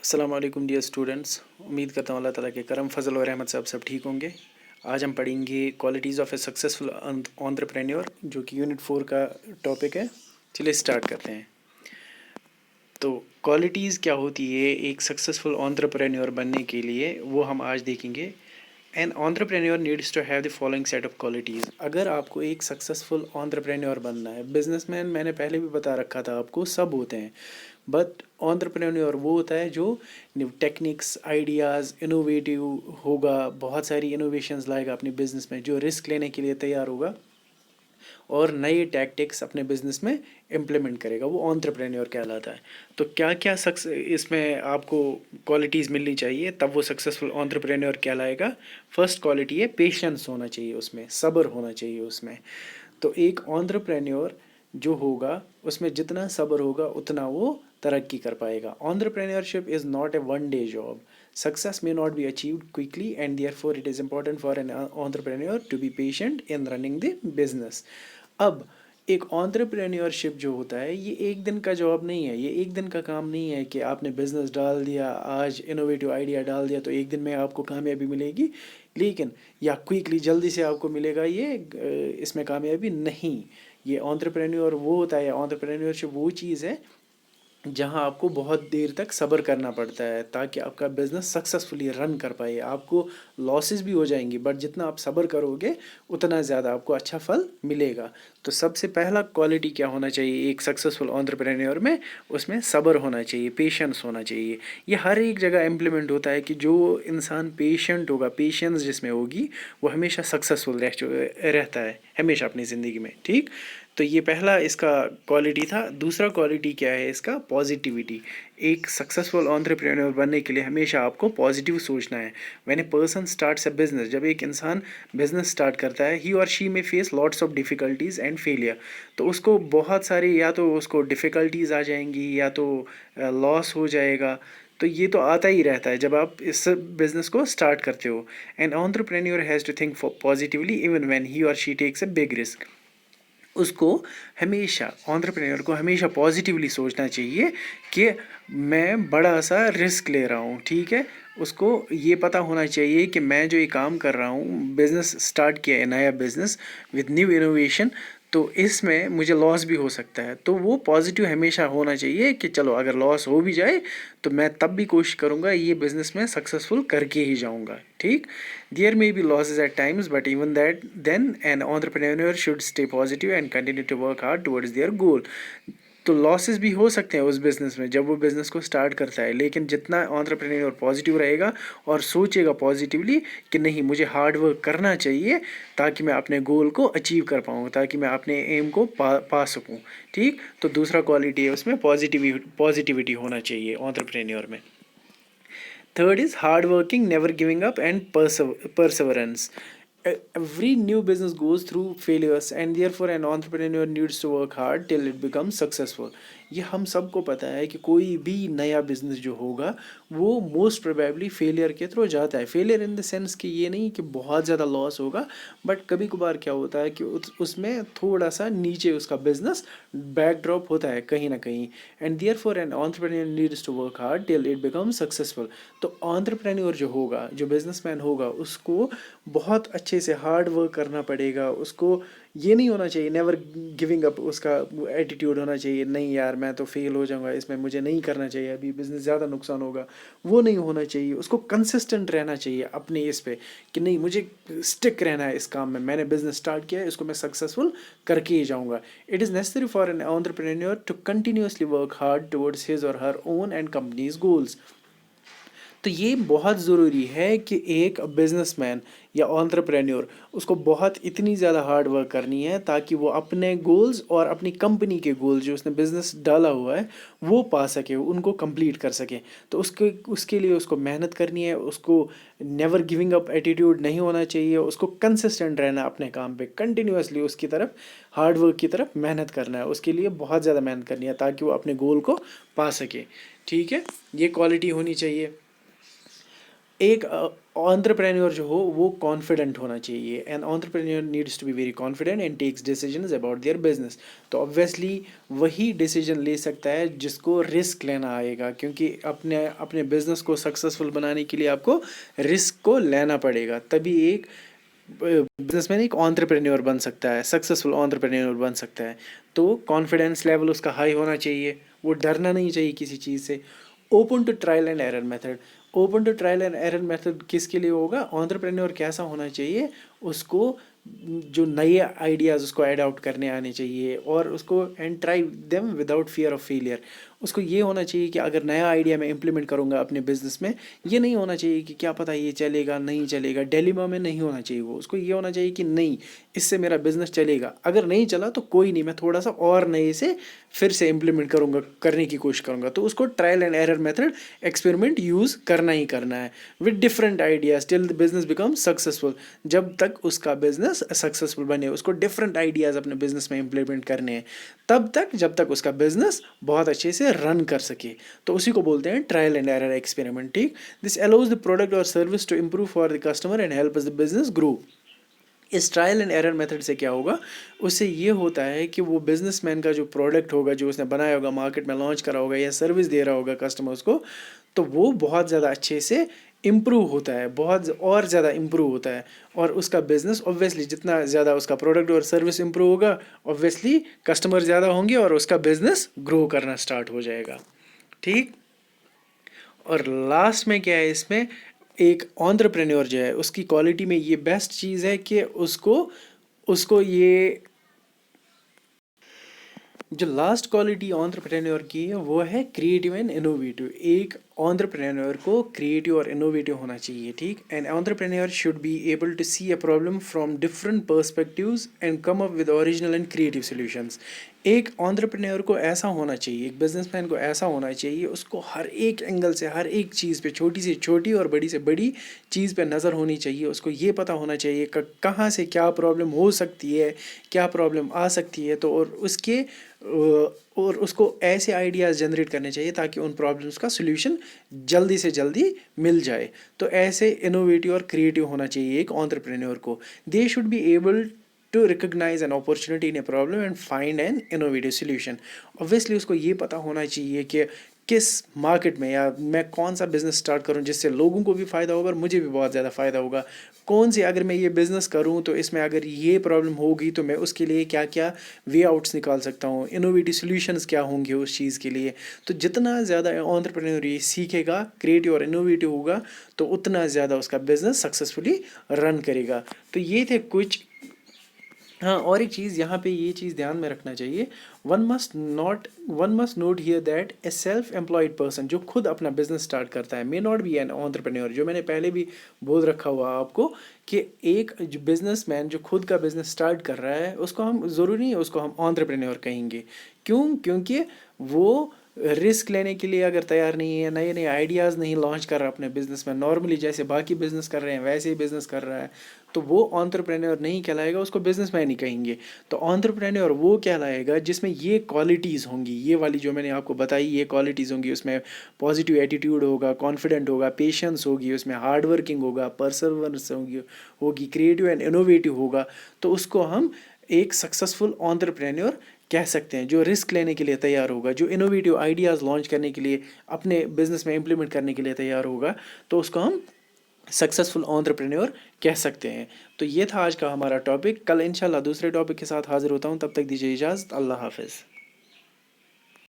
अस्सलाम वालेकुम dear students. उम्मीद करता हूँ अल्लाह ताला के करम फजल और रहमत से आप सब ठीक होंगे। आज हम पढ़ेंगे qualities of A successful entrepreneur, जो कि यूनिट 4 का टॉपिक है। चलिए स्टार्ट करते हैं। तो क्वालिटीज़ क्या होती है एक सक्सेसफुल एंटरप्रेन्योर बनने के लिए, वो हम आज देखेंगे। An entrepreneur needs to have the following set of qualities. अगर आपको एक सक्सेसफुल एंटरप्रेन्योर बनना है, बिजनेसमैन मैंने पहले भी बता रखा था आपको, सब होते हैं, बट एंटरप्रेन्योर वो होता है जो टेक्निक्स, आइडियाज़, इनोवेटिव होगा, बहुत सारी इनोवेशंस लाएगा अपने बिजनेस में, जो रिस्क लेने के लिए तैयार होगा और नए टैक्टिक्स अपने बिजनेस में इम्प्लीमेंट करेगा, वो एंटरप्रेन्योर कहलाता है। तो क्या क्या इसमें आपको क्वालिटीज़ मिलनी चाहिए तब वो सक्सेसफुल एंटरप्रेन्योर कहलाएगा। फर्स्ट क्वालिटी है पेशेंस होना चाहिए, उसमें सब्र होना चाहिए उसमें। तो एक एंटरप्रेन्योर जो होगा उसमें जितना सब्र होगा उतना वो तरक्की कर पाएगा। Entrepreneurship is not a one day job. Success may not be achieved quickly, and therefore it is important for an entrepreneur to be patient in running the business. अब एक एंटरप्रेन्योरशिप जो होता है ये एक दिन का जॉब नहीं है, ये एक दिन का काम नहीं है कि आपने बिजनेस डाल दिया, आज इनोवेटिव आइडिया डाल दिया तो एक दिन में आपको कामयाबी मिलेगी, लेकिन या क्विकली जल्दी से आपको मिलेगा ये इसमें कामयाबी नहीं। ये एंटरप्रेन्योर वो होता है, एंटरप्रेन्योरशिप वो चीज़ है जहां आपको बहुत देर तक सब्र करना पड़ता है ताकि आपका बिज़नेस सक्सेसफुली रन कर पाए। आपको लॉसेस भी हो जाएंगी, बट जितना आप सब्र करोगे उतना ज़्यादा आपको अच्छा फल मिलेगा। तो सबसे पहला क्वालिटी क्या होना चाहिए एक सक्सेसफुल एंटरप्रेन्योर में, उसमें सब्र होना चाहिए, पेशेंस होना चाहिए। ये हर एक जगह इम्प्लीमेंट होता है कि जो इंसान पेशेंट होगा, पेशेंस जिसमें होगी, वो हमेशा सक्सेसफुल रहता है हमेशा अपनी ज़िंदगी में। ठीक, तो ये पहला इसका क्वालिटी था। दूसरा क्वालिटी क्या है इसका, पॉजिटिविटी। एक सक्सेसफुल एंटरप्रेन्योर बनने के लिए हमेशा आपको पॉजिटिव सोचना है। When a person starts a business, जब एक इंसान बिजनेस स्टार्ट करता है, ही और शी में face lots of difficulties and failure. तो उसको बहुत सारे, या तो उसको डिफ़िकल्टीज़ आ जाएंगी या तो लॉस हो जाएगा। तो ये तो आता ही रहता है जब आप इस बिज़नेस को स्टार्ट करते हो। An entrepreneur has to think positively even when he or she takes a big risk. उसको हमेशा, एंटरप्रेन्योर को हमेशा पॉजिटिवली सोचना चाहिए कि मैं बड़ा सा रिस्क ले रहा हूँ। ठीक है, उसको ये पता होना चाहिए कि मैं जो ये काम कर रहा हूँ, बिज़नेस स्टार्ट किया है, नया बिज़नेस विद न्यू इनोवेशन, तो इसमें मुझे लॉस भी हो सकता है। तो वो पॉजिटिव हमेशा होना चाहिए कि चलो अगर लॉस हो भी जाए तो मैं तब भी कोशिश करूँगा ये बिज़नेस में सक्सेसफुल करके ही जाऊँगा। ठीक, there may be losses at times, but even that then an entrepreneur should stay positive and continue to work hard towards their goal. तो लॉसेस भी हो सकते हैं उस बिज़नेस में जब वो बिज़नेस को स्टार्ट करता है, लेकिन जितना एंटरप्रेन्योर पॉजिटिव रहेगा और सोचेगा पॉजिटिवली कि नहीं मुझे हार्ड वर्क करना चाहिए ताकि मैं अपने गोल को अचीव कर पाऊँ, ताकि मैं अपने एम को पा सकूँ। ठीक, तो दूसरा क्वालिटी है उसमें पॉजिटिविटी होना चाहिए एंटरप्रेन्योर में। Third is hard working, never giving up and perseverance. Every new business goes through failures, and therefore an entrepreneur needs to work hard till it becomes successful. ये हम सबको पता है कि कोई भी नया बिजनेस जो होगा वो मोस्ट प्रोबेबली फेलियर के थ्रू जाता है। फेलियर इन द सेंस कि ये नहीं कि बहुत ज़्यादा लॉस होगा, बट कभी कभार क्या होता है कि उसमें थोड़ा सा नीचे उसका बिजनेस बैकड्रॉप होता है कहीं ना कहीं। And therefore an entrepreneur needs to work hard till it become successful. तो एंटरप्रेन्योर जो होगा, जो बिजनेसमैन होगा, उसको बहुत अच्छे से हार्ड वर्क करना पड़ेगा। उसको ये नहीं होना चाहिए नेवर गिविंग अप, उसका एटीट्यूड होना चाहिए नहीं यार मैं तो फेल हो जाऊंगा इसमें, मुझे नहीं करना चाहिए, अभी बिज़नेस ज़्यादा नुकसान होगा, वो नहीं होना चाहिए। उसको कंसिस्टेंट रहना चाहिए अपने इस पे कि नहीं मुझे स्टिक रहना है इस काम में, मैंने बिज़नेस स्टार्ट किया है, इसको मैं सक्सेसफुल करके ही जाऊँगा। It is necessary for an entrepreneur to continuously work hard towards his or her own and companies goals. तो ये बहुत ज़रूरी है कि एक बिजनेसमैन या एंटरप्रेन्योर, उसको बहुत इतनी ज़्यादा हार्ड वर्क करनी है ताकि वो अपने गोल्स और अपनी कंपनी के गोल्स जो उसने बिज़नेस डाला हुआ है वो पा सके, उनको कंप्लीट कर सके। तो उसके लिए उसको मेहनत करनी है, उसको नेवर गिविंग अप एटीट्यूड नहीं होना चाहिए, उसको कंसिस्टेंट रहना अपने काम पे, कंटिन्यूसली उसकी तरफ हार्ड वर्क की तरफ मेहनत करना है, उसके लिए बहुत ज़्यादा मेहनत करनी है ताकि वो अपने गोल को पा सके। ठीक है, ये क्वालिटी होनी चाहिए। एक एंटरप्रेन्योर जो हो वो कॉन्फिडेंट होना चाहिए, and entrepreneur needs to be very confident and takes decisions about their business. तो ऑब्वियसली वही डिसीजन ले सकता है जिसको रिस्क लेना आएगा, क्योंकि अपने अपने बिजनेस को सक्सेसफुल बनाने के लिए आपको रिस्क को लेना पड़ेगा, तभी एक बिजनेसमैन एक एंटरप्रेन्योर बन सकता है, सक्सेसफुल एंटरप्रेन्योर बन सकता है। तो कॉन्फिडेंस लेवल उसका हाई होना चाहिए, वो डरना नहीं चाहिए किसी चीज़ से। Open to trial and error method, open to trial and error method किसके लिए होगा? एंटरप्रेन्योर कैसा होना चाहिए? उसको जो नए आइडियाज़ उसको अडॉप्ट करने आने चाहिए, और उसको and try them without fear of failure. उसको ये होना चाहिए कि अगर नया आइडिया मैं इंप्लीमेंट करूँगा अपने बिजनेस में, ये नहीं होना चाहिए कि क्या पता ये चलेगा नहीं चलेगा, डिलेमा में नहीं होना चाहिए वो। उसको ये होना चाहिए कि नहीं, इससे मेरा बिजनेस चलेगा, अगर नहीं चला तो कोई नहीं, मैं थोड़ा सा और नए से फिर से इम्प्लीमेंट करूँगा, करने की कोशिश करूँगा। तो उसको trial and error method, experiment use करना ही करना है with different ideas till the business become successful. जब तक उसका बिजनेस सक्सेसफुल बने, उसको डिफरेंट आइडियाज़ अपने बिजनेस में इम्प्लीमेंट करने हैं, तब तक जब तक उसका बिजनेस बहुत अच्छे से रन कर सके। तो उसी को बोलते हैं ट्रायल एंड एरर एक्सपेरिमेंट, ठीक। दिस अलाउज द प्रोडक्ट और service to improve for the customer and help the business grow. इस ट्रायल एंड एरर मेथड से क्या होगा? उससे ये होता है कि वो बिजनेसमैन का जो प्रोडक्ट होगा, जो उसने बनाया होगा, मार्केट में लॉन्च करा होगा या सर्विस दे रहा होगा कस्टमर्स को, तो वो बहुत ज़्यादा अच्छे से इम्प्रूव होता है, बहुत और ज़्यादा इम्प्रूव होता है। और उसका बिजनेस ऑब्वियसली जितना ज़्यादा उसका प्रोडक्ट और सर्विस इम्प्रूव होगा, ऑब्वियसली कस्टमर ज़्यादा होंगे और उसका बिजनेस ग्रो करना स्टार्ट हो जाएगा, ठीक। और लास्ट में क्या है इसमें, एक एंटरप्रेन्योर जो है उसकी क्वालिटी में ये बेस्ट चीज़ है कि उसको उसको ये जो लास्ट क्वालिटी एंटरप्रेन्योर की है वो है क्रिएटिव एंड इनोवेटिव। एक एंटरप्रेन्योर को क्रिएटिव और इनोवेटिव होना चाहिए, ठीक। An entrepreneur should be able to see a problem from different perspectives and come up with original and creative solutions. एक एंटरप्रेन्योर को ऐसा होना चाहिए, एक बिजनेसमैन को ऐसा होना चाहिए, उसको हर एक एंगल से, हर एक चीज़ पे, छोटी से छोटी और बड़ी से बड़ी चीज़ पे नज़र होनी चाहिए। उसको ये पता होना चाहिए कहाँ से क्या प्रॉब्लम हो सकती है, क्या प्रॉब्लम आ सकती है, तो और उसको ऐसे आइडियाज़ जनरेट करने चाहिए ताकि उन प्रॉब्लम्स का सॉल्यूशन जल्दी से जल्दी मिल जाए। तो ऐसे इनोवेटिव और क्रिएटिव होना चाहिए एक एंटरप्रेन्योर को। They should be able to recognise an opportunity in a problem and find an innovative solution. Obviously उसको ये पता होना चाहिए कि किस मार्केट में या मैं कौन सा बिज़नेस स्टार्ट करूं जिससे लोगों को भी फ़ायदा होगा और मुझे भी बहुत ज़्यादा फ़ायदा होगा। कौन सी, अगर मैं ये बिज़नेस करूं तो इसमें अगर ये प्रॉब्लम होगी तो मैं उसके लिए क्या क्या वे आउट्स निकाल सकता हूं, इनोवेटिव सॉल्यूशंस क्या होंगे उस चीज़ के लिए। तो जितना ज़्यादा एंटरप्रेन्योर ये सीखेगा, क्रिएटिव और इनोवेटिव होगा, तो उतना ज़्यादा उसका बिज़नेस सक्सेसफुली रन करेगा। तो ये थे कुछ। हाँ, और एक चीज़ यहाँ पे ये चीज़ ध्यान में रखना चाहिए, one must note here that A self employed person जो खुद अपना बिजनेस स्टार्ट करता है may not be an entrepreneur. जो मैंने पहले भी बोल रखा हुआ आपको कि एक जो बिजनेसमैन जो खुद का बिजनेस स्टार्ट कर रहा है उसको हम ज़रूरी नहीं है उसको हम एंटरप्रेन्योर कहेंगे। क्यों? क्योंकि वो रिस्क लेने के लिए अगर तैयार नहीं है, नए नए आइडियाज़ नहीं लॉन्च कर रहा अपने बिजनेस में, नॉर्मली जैसे बाकी बिजनेस कर रहे हैं वैसे ही बिजनेस कर रहा है, तो वो एंटरप्रेन्योर नहीं कहलाएगा, उसको बिजनेसमैन ही कहेंगे। तो एंटरप्रेन्योर वो कहलाएगा जिसमें ये क्वालिटीज़ होंगी, ये वाली जो मैंने आपको बताई ये क्वालिटीज़ होंगी। उसमें पॉजिटिव एटीट्यूड होगा, कॉन्फिडेंट होगा, पेशेंस होगी, उसमें हार्ड वर्किंग होगा, परसर्वेंस होगी, क्रिएटिव एंड इनोवेटिव होगा। तो उसको हम एक सक्सेसफुल एंटरप्रेन्योर कह सकते हैं, जो रिस्क लेने के लिए तैयार होगा, जो इनोवेटिव आइडियाज़ लॉन्च करने के लिए, अपने बिजनेस में इम्प्लीमेंट करने के लिए तैयार होगा, तो उसको हम सक्सेसफुल एंटरप्रेन्योर कह सकते हैं। तो ये था आज का हमारा टॉपिक। कल इंशाल्लाह दूसरे टॉपिक के साथ हाजिर होता हूँ, तब तक दीजिए इजाज़त। अल्लाह हाफ़िज़।